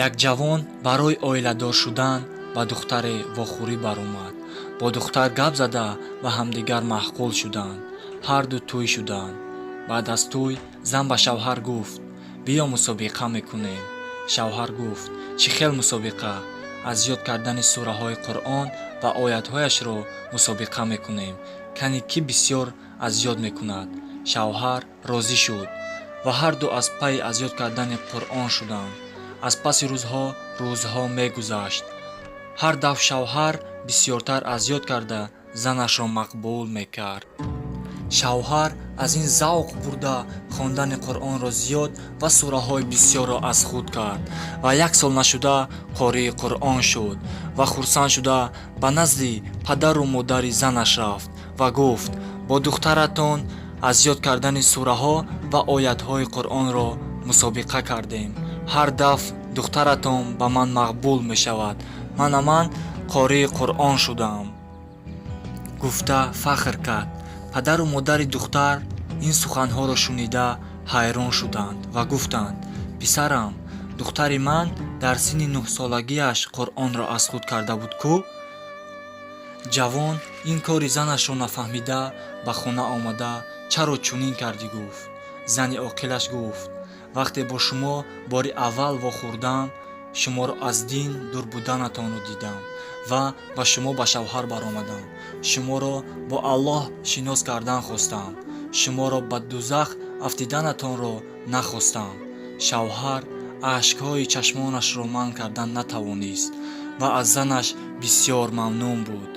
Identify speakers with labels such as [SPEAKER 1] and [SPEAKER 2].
[SPEAKER 1] як ҷавон барои оиладор шудан ба духтаре вохӯрӣ баромад. Бо духтар гап зада ба ҳамдигар маҳқул шуданд. Ҳарду тӯй шуданд. Баъд аз тӯй зан ба шавҳар гуфт: биё мусобиқа мекунем. Шавҳар гуфт: чӣ хел мусобиқа? Аз ёд кардани сураҳои Қуръон ва оятҳояшро мусобиқа мекунем. Кани кӣ бисёр аз ёд мекунад? Шавҳар розӣ шуд ва ҳарду аз пай аз ёд кардани Қуръон шуданд. аз паси рӯзҳо мегузашт. ҳар дафъ шавҳар бисёртар аз ёд карда занашро мақбул мекард. шавҳар аз ин завқ бурда хондани Қуръонро зиёд ва сураҳои бисёрро аз худ кард ва 1 сол нашуда қории Қуръон шуд ва хурсанд шуда ба назди падару модари занаш рафт ва гуфт: бо духтаратон аз ёд кардани сураҳо ва оятҳои Қуръонро мусобиқа кардем. ҳар дафъ духтаратон ба ман мақбул мешавад. ман қории Қуръон шудам. гуфта фахр кард. падару модари духтар ин суханҳоро шунида ҳайрон шуданд ва гуфтанд: писарам, духтари ман дар синни 9 солагиаш Қуръонро аз худ карда буд кӯ? ҷавон ин кори занашро нафаҳмида ба хона омада чаро чунин кардӣ гуфт. зани оқилаш гуфт: вақте бо шумо бори аввал вохӯрдам, шуморо аз дин дур буданатонро дидам ва ба шумо ба шавҳар баромадам. шуморо бо Аллоҳ шинос кардан хостам. шуморо ба дӯзах афтиданатонро нахостам. шавҳар ашкҳои чашмонашро манъ кардан натавонист ва аз занаш бисёр мамнун буд.